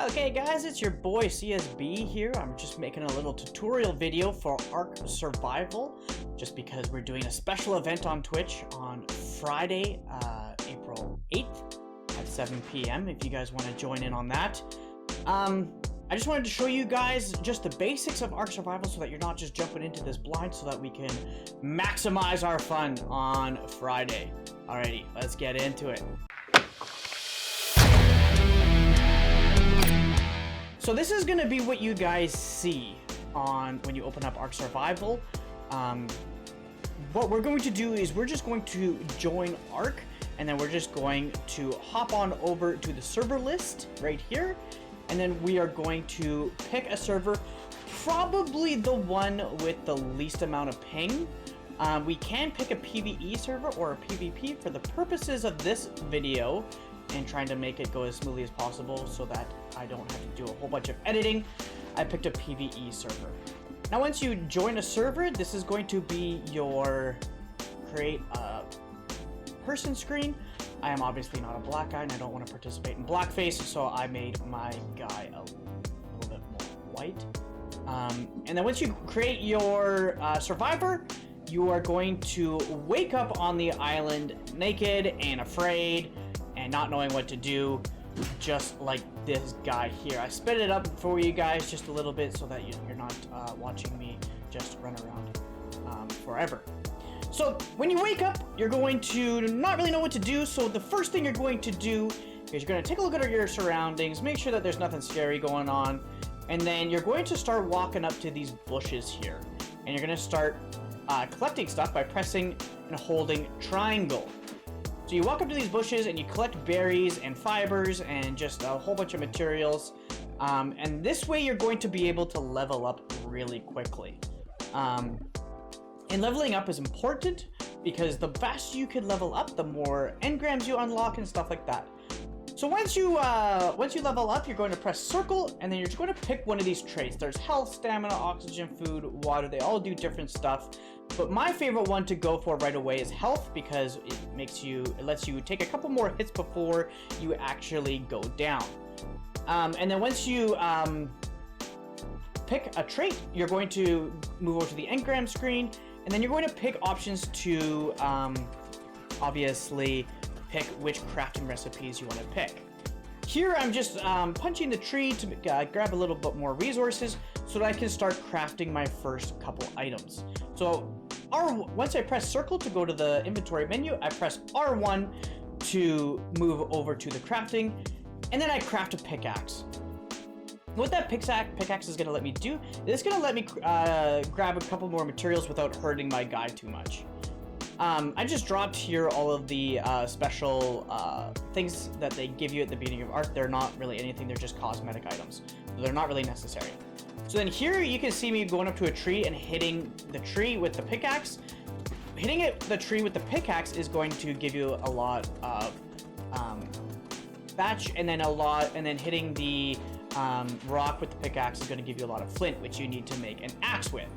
Okay guys, it's your boy CSB here. I'm just making a little tutorial video for Ark Survival, just because we're doing a special event on Twitch on Friday, April 8th at 7 p.m. if you guys want to join in on that. I just wanted to show you guys just the basics of Ark Survival so that you're not just jumping into this blind, so that we can maximize our fun on Friday. Alrighty, let's get into it. So this is going to be what you guys see on when you open up Ark Survival. What we're going to do is we're just going to join Ark, and then we're just going to hop on over to the server list right here, and then we are going to pick a server, probably the one with the least amount of ping. We can pick a PvE server or a PvP for the purposes of this video, and trying to make it go as smoothly as possible so that I don't have to do a whole bunch of editing. I picked a PvE server. Now once you join a server, this is going to be your create a person screen. I am obviously not a black guy and I don't want to participate in blackface, so I made my guy a little bit more white. And then once you create your survivor, you are going to wake up on the island naked and afraid and not knowing what to do, just like this guy here. I sped it up for you guys just a little bit so that you're not watching me just run around forever. So when you wake up, you're going to not really know what to do, so the first thing you're going to do is you're going to take a look at your surroundings, make sure that there's nothing scary going on, and then you're going to start walking up to these bushes here, and you're going to start collecting stuff by pressing and holding triangle. So you walk up to these bushes and you collect berries and fibers and just a whole bunch of materials. And this way you're going to be able to level up really quickly. And leveling up is important because the faster you can level up, the more engrams you unlock and stuff like that. So once you level up, you're going to press circle, and then you're just going to pick one of these traits. There's health, stamina, oxygen, food, water. They all do different stuff. But my favorite one to go for right away is health, because it lets you take a couple more hits before you actually go down. And then once you pick a trait, you're going to move over to the engram screen, and then you're going to pick options to obviously pick which crafting recipes you want to pick. Here I'm just punching the tree to grab a little bit more resources so that I can start crafting my first couple items. So once I press circle to go to the inventory menu, I press R1 to move over to the crafting, and then I craft a pickaxe. What that pickaxe is going to let me do, it's going to let me grab a couple more materials without hurting my guy too much. I just dropped here all of the special things that they give you at the beginning of Ark. They're not really anything, they're just cosmetic items. So they're not really necessary. So then here you can see me going up to a tree and hitting the tree with the pickaxe. Hitting the tree with the pickaxe is going to give you a lot of thatch, and then hitting the rock with the pickaxe is going to give you a lot of flint, which you need to make an axe with.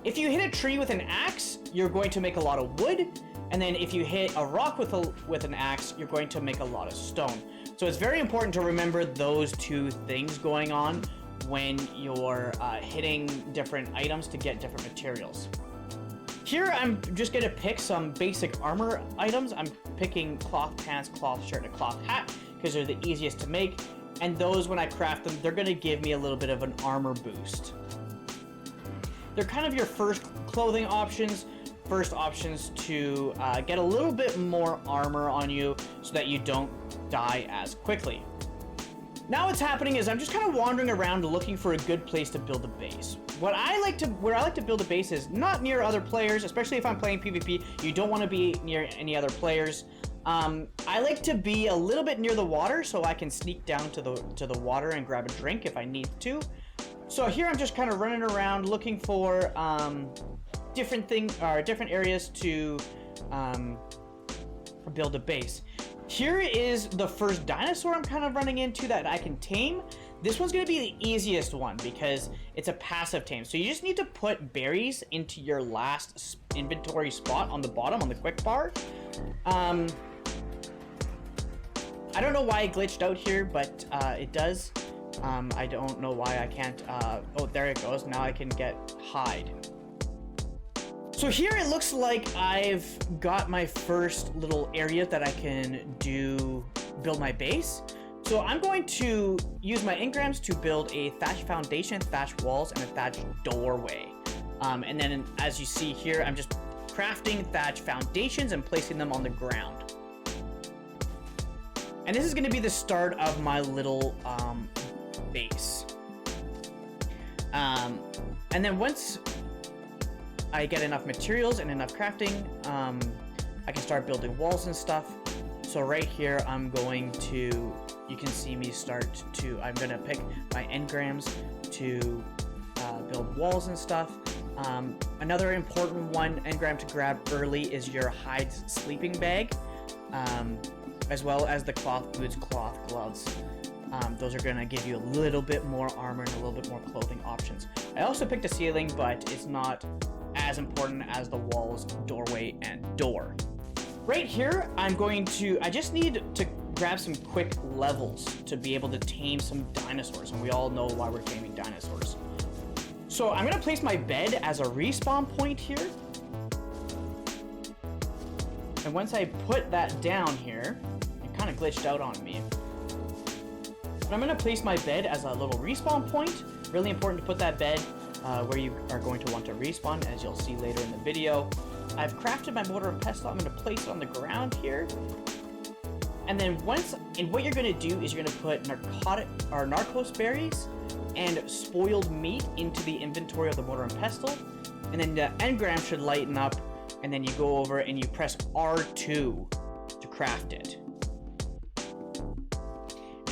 If you hit a tree with an axe, you're going to make a lot of wood, and then if you hit a rock with an axe, you're going to make a lot of stone. So it's very important to remember those two things going on when you're hitting different items to get different materials. Here I'm just going to pick some basic armor items. I'm picking cloth pants, cloth shirt, and a cloth hat because they're the easiest to make, and those, when I craft them, they're going to give me a little bit of an armor boost. They're kind of your first clothing options, first options to get a little bit more armor on you so that you don't die as quickly. Now what's happening is I'm just kind of wandering around looking for a good place to build a base. Where I like to build a base is not near other players, especially if I'm playing PvP. You don't want to be near any other players. I like to be a little bit near the water so I can sneak down to the water and grab a drink if I need to. So here I'm just kind of running around looking for different areas to build a base. Here is the first dinosaur I'm kind of running into that I can tame. This one's going to be the easiest one because it's a passive tame. So you just need to put berries into your last inventory spot on the bottom on the quick bar. I don't know why it glitched out here, but it does. I don't know why I can't, oh, there it goes. Now I can get hide. So here it looks like I've got my first little area that I can build my base. So I'm going to use my engrams to build a thatch foundation, thatch walls, and a thatch doorway. And then as you see here, I'm just crafting thatch foundations and placing them on the ground. And this is going to be the start of my little base. And then once I get enough materials and enough crafting, I can start building walls and stuff. So right here, I'm going to, you can see me I'm going to pick my engrams to build walls and stuff. Another important one engram to grab early is your hide sleeping bag, as well as the cloth boots, cloth gloves. Those are going to give you a little bit more armor and a little bit more clothing options. I also picked a ceiling, but it's not as important as the walls, doorway, and door. Right here, I just need to grab some quick levels to be able to tame some dinosaurs, and we all know why we're taming dinosaurs. So I'm gonna place my bed as a respawn point here. And once I put that down here, it kind of glitched out on me. But I'm gonna place my bed as a little respawn point. Really important to put that bed where you are going to want to respawn, as you'll see later in the video. I've crafted my mortar and pestle. I'm gonna place it on the ground here. And then what you're gonna do is you're gonna put narcos berries and spoiled meat into the inventory of the mortar and pestle. And then the engram should lighten up, and then you go over and you press R2 to craft it.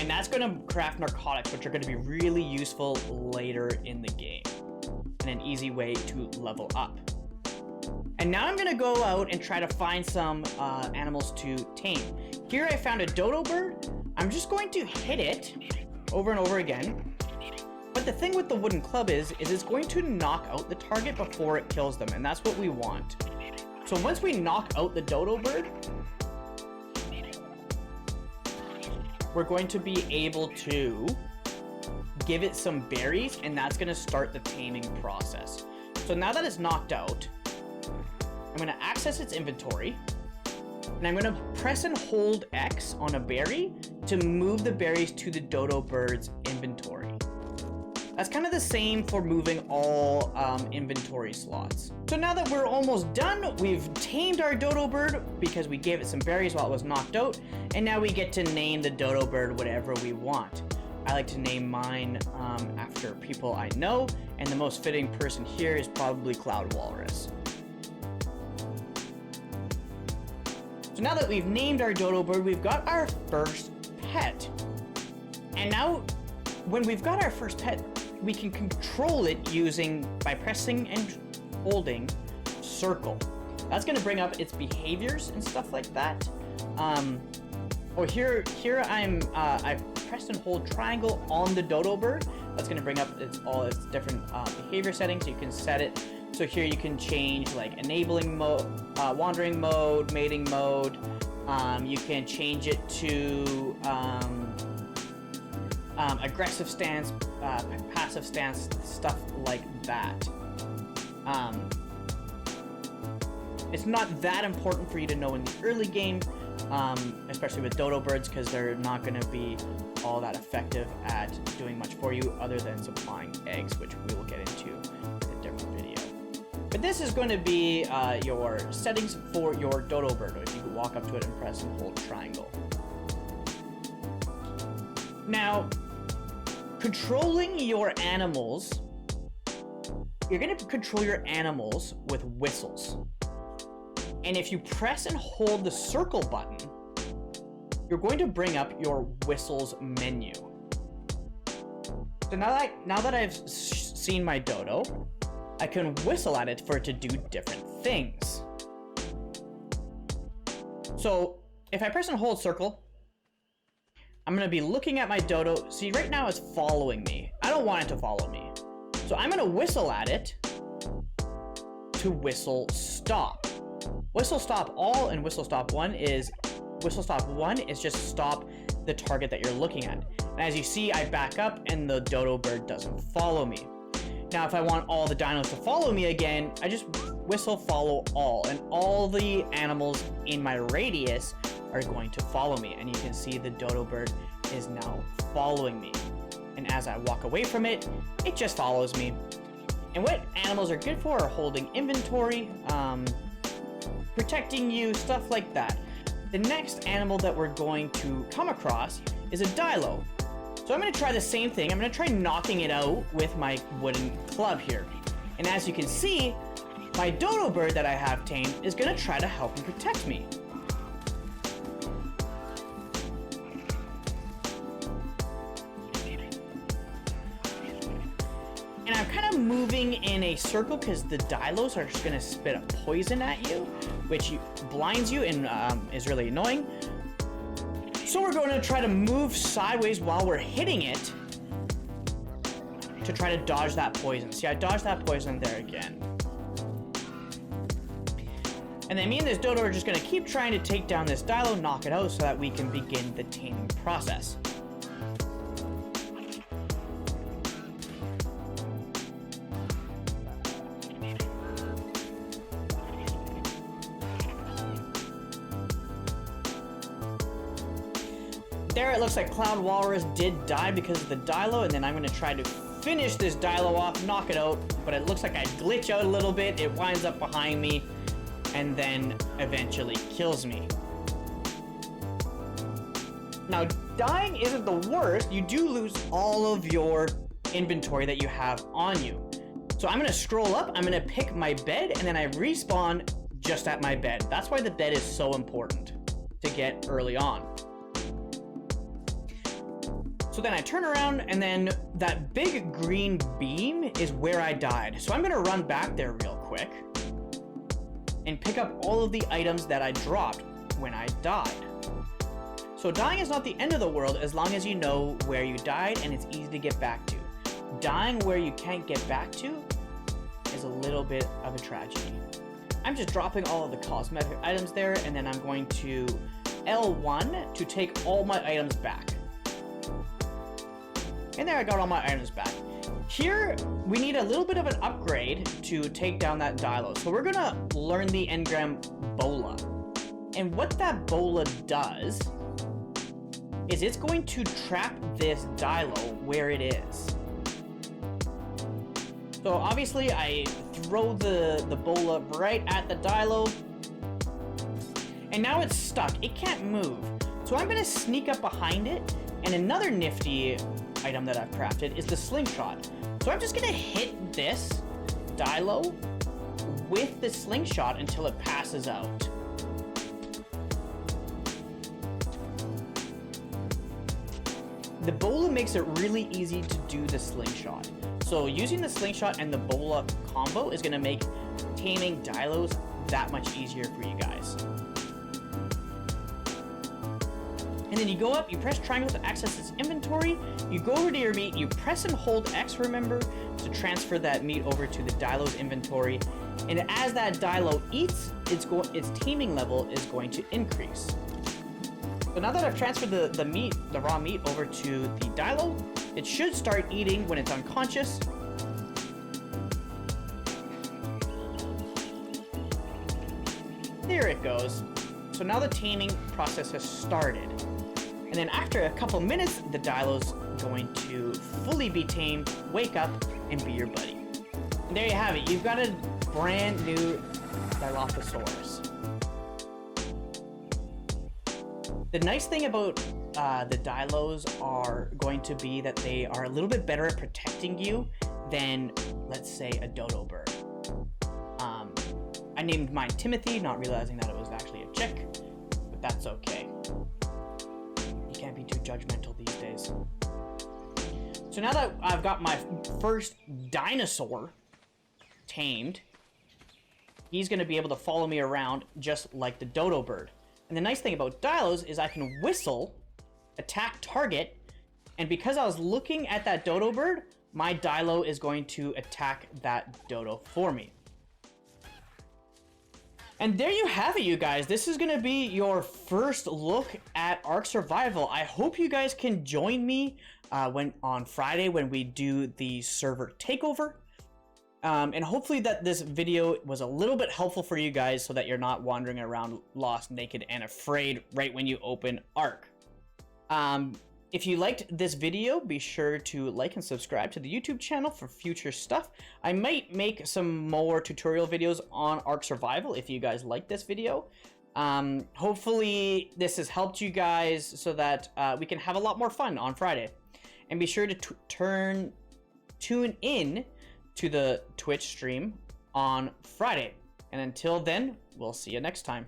And that's gonna craft narcotics, which are gonna be really useful later in the game. And an easy way to level up. And now I'm gonna go out and try to find some animals to tame. Here I found a dodo bird. I'm just going to hit it over and over again. But the thing with the wooden club is it's going to knock out the target before it kills them, and that's what we want. So once we knock out the dodo bird, we're going to be able to give it some berries, and that's gonna start the taming process. So now that it's knocked out, I'm gonna access its inventory, and I'm gonna press and hold X on a berry to move the berries to the dodo bird's inventory. That's kind of the same for moving all inventory slots. So now that we're almost done, we've tamed our dodo bird because we gave it some berries while it was knocked out, and now we get to name the dodo bird whatever we want. I like to name mine after people I know, and the most fitting person here is probably Cloud Walrus. So now that we've named our dodo bird, we've got our first pet. And now, when we've got our first pet, we can control it by pressing and holding circle. That's gonna bring up its behaviors and stuff like that. Here I've pressed and hold triangle on the dodo bird. That's gonna bring up all its different behavior settings. You can set it. So here you can change like enabling mode, wandering mode, mating mode. You can change it to aggressive stance, passive stance, stuff like that. It's not that important for you to know in the early game, especially with dodo birds, because they're not going to be all that effective at doing much for you other than supplying eggs, which we will get into in a different video. But this is going to be your settings for your dodo bird. If you can walk up to it and press and hold triangle. Now, controlling your animals, you're going to control your animals with whistles. And if you press and hold the circle button, you're going to bring up your whistles menu. So now that I've seen my dodo, I can whistle at it for it to do different things. So if I press and hold circle, I'm gonna be looking at my dodo. See, right now it's following me. I don't want it to follow me. So I'm gonna whistle at it to whistle stop. Whistle stop all and whistle stop one is just stop the target that you're looking at. And as you see, I back up and the dodo bird doesn't follow me. Now, if I want all the dinos to follow me again, I just whistle follow all, and all the animals in my radius are going to follow me. And you can see the dodo bird is now following me. And as I walk away from it, it just follows me. And what animals are good for are holding inventory, protecting you, stuff like that. The next animal that we're going to come across is a dilo. So I'm going to try the same thing. I'm going to try knocking it out with my wooden club here. And as you can see, my dodo bird that I have tamed is going to try to help and protect me. And I'm kind of moving in a circle because the dilos are just going to spit a poison at you, which blinds you and is really annoying. So we're going to try to move sideways while we're hitting it to try to dodge that poison. See, I dodged that poison there again. And then me and this dodo are just going to keep trying to take down this dilo, knock it out so that we can begin the taming process. There, it looks like Cloud Walrus did die because of the dilo, and then I'm going to try to finish this dilo off, knock it out, but it looks like I glitch out a little bit, it winds up behind me, and then eventually kills me. Now, dying isn't the worst. You do lose all of your inventory that you have on you. So I'm going to scroll up, I'm going to pick my bed, and then I respawn just at my bed. That's why the bed is so important to get early on. So then I turn around, and then that big green beam is where I died. So I'm gonna run back there real quick and pick up all of the items that I dropped when I died. So dying is not the end of the world as long as you know where you died and it's easy to get back to. Dying where you can't get back to is a little bit of a tragedy. I'm just dropping all of the cosmetic items there, and then I'm going to L1 to take all my items back. And there I got all my items back. Here, we need a little bit of an upgrade to take down that dilo. So we're gonna learn the engram bola. And what that bola does is it's going to trap this dilo where it is. So obviously I throw the bola right at the dilo, and now it's stuck. It can't move. So I'm gonna sneak up behind it, and another nifty item that I've crafted is the slingshot. So I'm just gonna hit this dilo with the slingshot until it passes out. The bola makes it really easy to do the slingshot. So using the slingshot and the bola combo is gonna make taming dilos that much easier for you guys. And then you go up, you press triangle to access its inventory, you go over to your meat, you press and hold X, remember, to transfer that meat over to the dilo's inventory. And as that dilo eats, its taming level is going to increase. So now that I've transferred the raw meat over to the dilo, it should start eating when it's unconscious. There it goes. So now the taming process has started. And then after a couple minutes, the dilo's going to fully be tamed, wake up, and be your buddy. And there you have it. You've got a brand new Dilophosaurus. The nice thing about the dilos are going to be that they are a little bit better at protecting you than, let's say, a dodo bird. I named mine Timothy, not realizing that it was actually a chick, but that's okay. You can't be too judgmental these days. So now that I've got my first dinosaur tamed, he's going to be able to follow me around just like the dodo bird. And the nice thing about dilos is I can whistle, attack target, and because I was looking at that dodo bird, my dilo is going to attack that dodo for me. And there you have it, you guys. This is gonna be your first look at Ark Survival. I hope you guys can join me on Friday when we do the server takeover. And hopefully that this video was a little bit helpful for you guys so that you're not wandering around lost, naked, and afraid right when you open Ark. If you liked this video, be sure to like and subscribe to the YouTube channel for future stuff. I might make some more tutorial videos on Ark Survival if you guys like this video. Hopefully this has helped you guys so that we can have a lot more fun on Friday. And be sure to tune in to the Twitch stream on Friday. And until then, we'll see you next time.